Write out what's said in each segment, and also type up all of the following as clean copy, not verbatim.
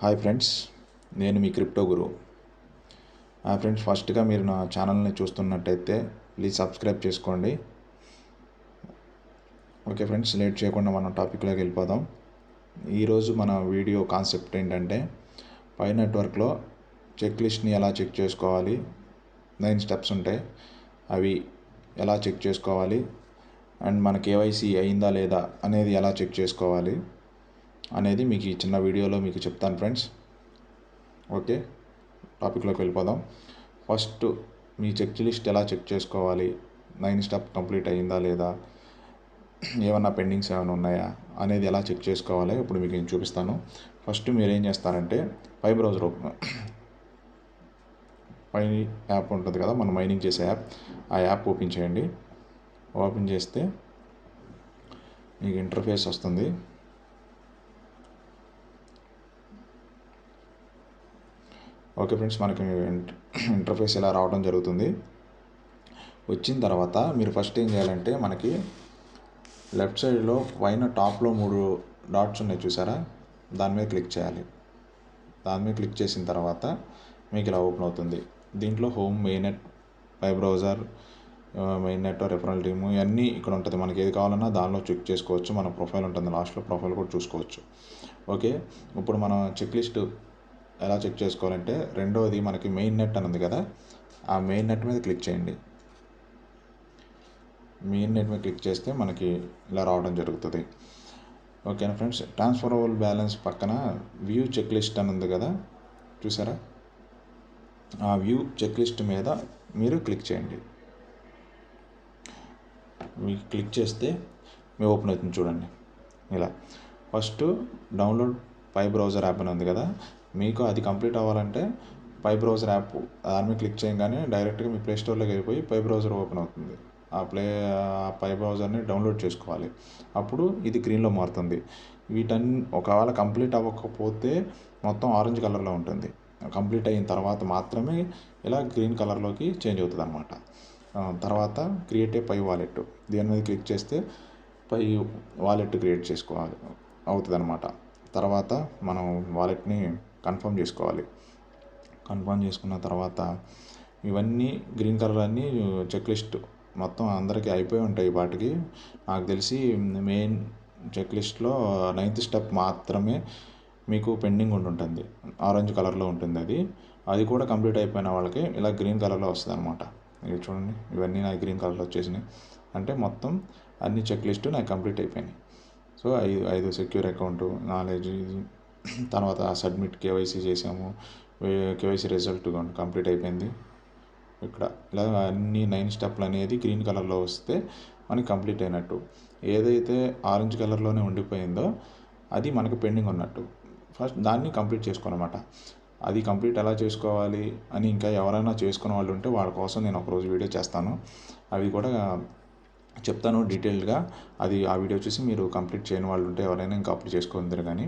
Hi friends, నేను మీ crypto గురు. Friends, ఫస్ట్గా మీరు నా ఛానల్ని చూస్తున్నట్టయితే ప్లీజ్ సబ్స్క్రైబ్ చేసుకోండి. ఓకే ఫ్రెండ్స్, లేట్ చేయకుండా మనం టాపిక్లోకి వెళ్ళిపోదాం. ఈరోజు మన వీడియో కాన్సెప్ట్ ఏంటంటే పై నెట్వర్క్లో చెక్ లిస్ట్ని ఎలా చెక్ చేసుకోవాలి, 9 స్టెప్స్ ఉంటాయి, అవి ఎలా చెక్ చేసుకోవాలి, అండ్ మన కేవైసీ అయిందా లేదా అనేది ఎలా చెక్ చేసుకోవాలి అనేది మీకు ఈ చిన్న వీడియోలో మీకు చెప్తాను ఫ్రెండ్స్. ఓకే, టాపిక్లోకి వెళ్ళిపోదాం. ఫస్ట్ మీ చెక్ లిస్ట్ ఎలా చెక్ చేసుకోవాలి, 9 స్టెప్ కంప్లీట్ అయ్యిందా లేదా, ఏమన్నా పెండింగ్స్ ఏమైనా ఉన్నాయా అనేది ఎలా చెక్ చేసుకోవాలి ఇప్పుడు మీకు నేను చూపిస్తాను. ఫస్ట్ మీరు ఏం చేస్తారంటే పై బ్రౌజర్ పై యాప్ ఉంటుంది కదా, మనం మైనింగ్ చేసే యాప్, ఆ యాప్ ఓపెన్ చేయండి. ఓపెన్ చేస్తే మీకు ఇంటర్ఫేస్ వస్తుంది. ఓకే ఫ్రెండ్స్, మనకి ఇంటర్ఫేస్ ఇలా రావడం జరుగుతుంది. వచ్చిన తర్వాత మీరు ఫస్ట్ ఏం చేయాలంటే మనకి లెఫ్ట్ సైడ్లో పైన టాప్లో 3 డాట్స్ ఉన్నాయి చూసారా, దాని మీద క్లిక్ చేయాలి. దాని మీద క్లిక్ చేసిన తర్వాత మీకు ఇలా ఓపెన్ అవుతుంది. దీంట్లో home, mainnet, Pi browser, mainnet, referral team ఇవన్నీ ఇక్కడ ఉంటుంది. మనకి ఏది కావాలన్నా దానిలో చెక్ చేసుకోవచ్చు. మన ప్రొఫైల్ ఉంటుంది, లాస్ట్లో ప్రొఫైల్ కూడా చూసుకోవచ్చు. ఓకే, ఇప్పుడు మనం చెక్ లిస్ట్ ఎలా చెక్ చేసుకోవాలంటే రెండవది మనకి మెయిన్నెట్ అని ఉంది కదా, ఆ మెయిన్నెట్ మీద క్లిక్ చేయండి. మెయిన్నెట్ మీద క్లిక్ చేస్తే మనకి ఇలా రావడం జరుగుతుంది. ఓకేనా ఫ్రెండ్స్, ట్రాన్స్ఫరబుల్ బ్యాలెన్స్ పక్కన వ్యూ చెక్ లిస్ట్ అని ఉంది కదా చూసారా, ఆ వ్యూ చెక్ లిస్ట్ మీద మీరు క్లిక్ చేయండి. మీకు క్లిక్ చేస్తే మీ ఓపెన్ అవుతుంది చూడండి ఇలా. First download Pi browser app అని ఉంది కదా, మీకు అది కంప్లీట్ అవ్వాలంటే పై బ్రౌజర్ యాప్ దాని మీద క్లిక్ చేయగానే డైరెక్ట్గా మీ ప్లే స్టోర్లోకి వెళ్ళిపోయి పై బ్రౌజర్ ఓపెన్ అవుతుంది. ఆ పై బ్రౌజర్ని డౌన్లోడ్ చేసుకోవాలి. అప్పుడు ఇది గ్రీన్లో మారుతుంది. ఒకవేళ కంప్లీట్ అవ్వకపోతే మొత్తం ఆరెంజ్ కలర్లో ఉంటుంది. కంప్లీట్ అయిన తర్వాత మాత్రమే ఇలా గ్రీన్ కలర్లోకి చేంజ్ అవుతుంది అన్నమాట. తర్వాత క్రియేట్ ఏ పై వాలెట్, దీని మీద క్లిక్ చేస్తే పై వాలెట్ క్రియేట్ చేసుకోవాలి అవుతుంది అన్నమాట. తర్వాత మనం వాలెట్ని కన్ఫర్మ్ చేసుకోవాలి. కన్ఫర్మ్ చేసుకున్న తర్వాత ఇవన్నీ గ్రీన్ కలర్ అన్నీ చెక్ లిస్ట్ మొత్తం అందరికీ అయిపోయి ఉంటాయి. వాటికి నాకు తెలిసి మెయిన్ చెక్ లిస్ట్లో 9th స్టెప్ మాత్రమే మీకు పెండింగ్ ఉంటుంది, ఆరెంజ్ కలర్లో ఉంటుంది. అది కూడా కంప్లీట్ అయిపోయిన వాళ్ళకి ఇలా గ్రీన్ కలర్లో వస్తుంది అనమాట. ఇవి చూడండి, ఇవన్నీ నాకు గ్రీన్ కలర్లో వచ్చేసినాయి. అంటే మొత్తం అన్ని చెక్ లిస్ట్ నాకు కంప్లీట్ అయిపోయినాయి. సో 5 సెక్యూర్ అకౌంట్, నాలెడ్జ్, తర్వాత సబ్మిట్ కేవైసీ చేసాము, కేవైసీ రిజల్ట్ కంప్లీట్ అయిపోయింది. ఇక్కడ ఇలా అన్ని 9 స్టెప్లు అనేది గ్రీన్ కలర్లో వస్తే మనకి కంప్లీట్ అయినట్టు. ఏదైతే ఆరెంజ్ కలర్లోనే ఉండిపోయిందో అది మనకు పెండింగ్ ఉన్నట్టు. ఫస్ట్ దాన్ని కంప్లీట్ చేసుకోవాలన్నమాట. అది కంప్లీట్ ఎలా చేసుకోవాలి అని ఇంకా ఎవరైనా చేసుకునే వాళ్ళు ఉంటే వాళ్ళ కోసం నేను ఒకరోజు వీడియో చేస్తాను. అవి కూడా చెప్తాను డీటెయిల్డ్గా. ఆ వీడియో చూసి మీరు కంప్లీట్ చేయని వాళ్ళు ఉంటే ఎవరైనా ఇంకా అప్లై చేసుకుందరు. కానీ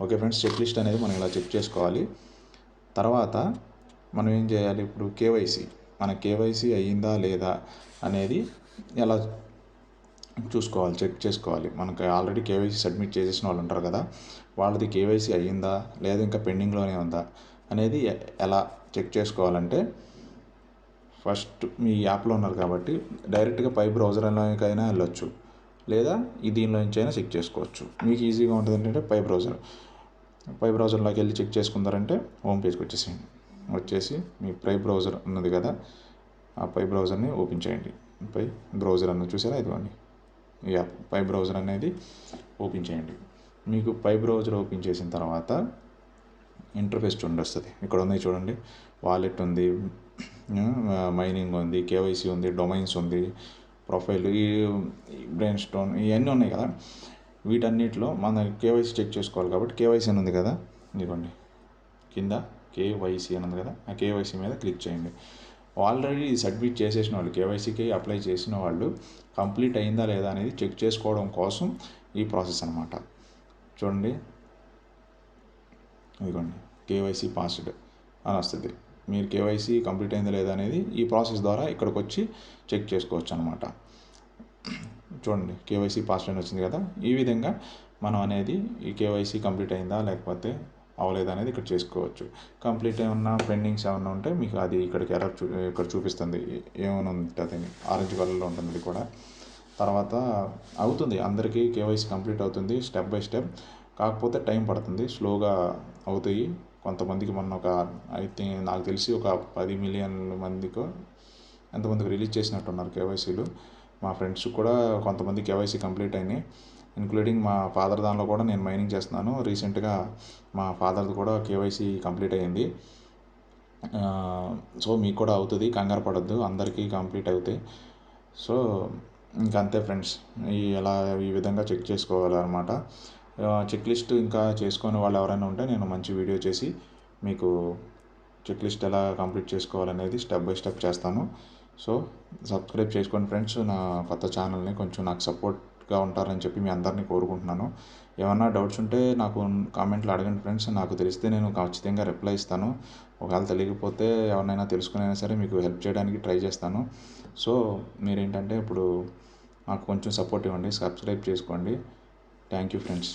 ఓకే ఫ్రెండ్స్, చెక్ లిస్ట్ అనేది మనం ఇలా చెక్ చేసుకోవాలి. తర్వాత మనం ఏం చేయాలి, ఇప్పుడు మన కేవైసీ అయ్యిందా లేదా అనేది ఎలా చూసుకోవాలి, చెక్ చేసుకోవాలి. మనకి ఆల్రెడీ కేవైసీ సబ్మిట్ చేసేసిన వాళ్ళు ఉంటారు కదా, వాళ్ళది కేవైసీ అయ్యిందా లేదా ఇంకా పెండింగ్లోనే ఉందా అనేది ఎలా చెక్ చేసుకోవాలంటే ఫస్ట్ మీ యాప్లో ఉన్నారు కాబట్టి డైరెక్ట్గా పై బ్రౌజర్లోకైనా వెళ్ళొచ్చు, లేదా దీనిలో నుంచి అయినా చెక్ చేసుకోవచ్చు. మీకు ఈజీగా ఉంటుంది ఏంటంటే పై బ్రౌజర్లోకి వెళ్ళి చెక్ చేసుకుంటారంటే హోమ్ పేజ్కి వచ్చేసి మీ పై బ్రౌజర్ ఉన్నది కదా, ఆ పై బ్రౌజర్ని ఓపెన్ చేయండి. పై బ్రౌజర్ అన్నది చూసారా, ఇదిగోండి ఈ యాప్ పై బ్రౌజర్ అనేది ఓపెన్ చేయండి. మీకు పై బ్రౌజర్ ఓపెన్ చేసిన తర్వాత ఇంటర్ఫేస్ వస్తుంది. ఇక్కడ ఉన్నాయి చూడండి, వాలెట్ ఉంది, మైనింగ్ ఉంది, కేవైసీ ఉంది, డొమైన్స్ ఉంది, ప్రొఫైల్, ఈ బ్రెయిన్ స్టోన్ ఇవన్నీ ఉన్నాయి కదా. వీటన్నిటిలో మన కేవైసీ చెక్ చేసుకోవాలి కాబట్టి కేవైసీ అని ఉంది కదా, ఇదిగోండి కింద కేవైసీ అని ఉంది కదా, ఆ కేవైసీ మీద క్లిక్ చేయండి. ఆల్రెడీ సబ్మిట్ చేసేసిన వాళ్ళు, కేవైసీకి అప్లై చేసిన వాళ్ళు కంప్లీట్ అయిందా లేదా అనేది చెక్ చేసుకోవడం కోసం ఈ ప్రాసెస్ అనమాట. చూడండి, ఇదిగోండి కేవైసీ పాస్డ్ అని వస్తుంది. మీరు కేవైసీ కంప్లీట్ అయిందా లేదా అనేది ఈ ప్రాసెస్ ద్వారా ఇక్కడికి వచ్చి చెక్ చేసుకోవచ్చు అనమాట. చూడండి, కేవైసీ పాస్డ్ అని వచ్చింది కదా. ఈ విధంగా మనం అనేది ఈ కేవైసీ కంప్లీట్ అయిందా లేకపోతే అవ్వలేదు అనేది ఇక్కడ చేసుకోవచ్చు. కంప్లీట్ ఏమన్నా పెండింగ్స్ ఏమన్నా ఉంటే మీకు అది ఇక్కడికి ఇక్కడ చూపిస్తుంది ఏమైనా ఉంటుంది ఆరెంజ్ కలర్లో ఉంటుంది ఇది కూడా. తర్వాత అవుతుంది అందరికీ కేవైసీ కంప్లీట్ అవుతుంది స్టెప్ బై స్టెప్. కాకపోతే టైం పడుతుంది, స్లోగా అవుతాయి. కొంతమందికి మొన్న నాకు తెలిసి ఒక 10 మిలియన్ మందికో ఎంతమందికి రిలీజ్ చేసినట్టున్నారు కేవైసీలు. మా ఫ్రెండ్స్ కూడా కొంతమంది కేవైసీ కంప్లీట్ అయినాయి, ఇంక్లూడింగ్ మా ఫాదర్ దానిలో కూడా నేను మైనింగ్ చేస్తున్నాను. రీసెంట్గా మా ఫాదర్ది కూడా కేవైసీ కంప్లీట్ అయ్యింది. సో మీకు కూడా అవుతుంది, కంగారు పడద్దు, అందరికీ కంప్లీట్ అవుతాయి. సో ఇంకంతే ఫ్రెండ్స్, ఈ విధంగా చెక్ చేసుకోవాలన్నమాట. చెక్ లిస్ట్ ఇంకా చేసుకునే వాళ్ళు ఎవరైనా ఉంటే నేను మంచి వీడియో చేసి మీకు చెక్ లిస్ట్ ఎలా కంప్లీట్ చేసుకోవాలనేది స్టెప్ బై స్టెప్ చేస్తాను. సో సబ్స్క్రైబ్ చేసుకోండి ఫ్రెండ్స్, నా కొత్త ఛానల్ని కొంచెం నాకు సపోర్ట్గా ఉంటారని చెప్పి మీ అందరినీ కోరుకుంటున్నాను. ఏమన్నా డౌట్స్ ఉంటే నాకు కామెంట్లో అడగండి ఫ్రెండ్స్, నాకు తెలిస్తే నేను ఖచ్చితంగా రిప్లై ఇస్తాను. ఒకవేళ తెలియకపోతే ఎవరినైనా తెలుసుకునైనా సరే మీకు హెల్ప్ చేయడానికి ట్రై చేస్తాను. సో మీరేంటంటే ఇప్పుడు నాకు కొంచెం సపోర్ట్ ఇవ్వండి, సబ్స్క్రైబ్ చేసుకోండి. Thank you friends.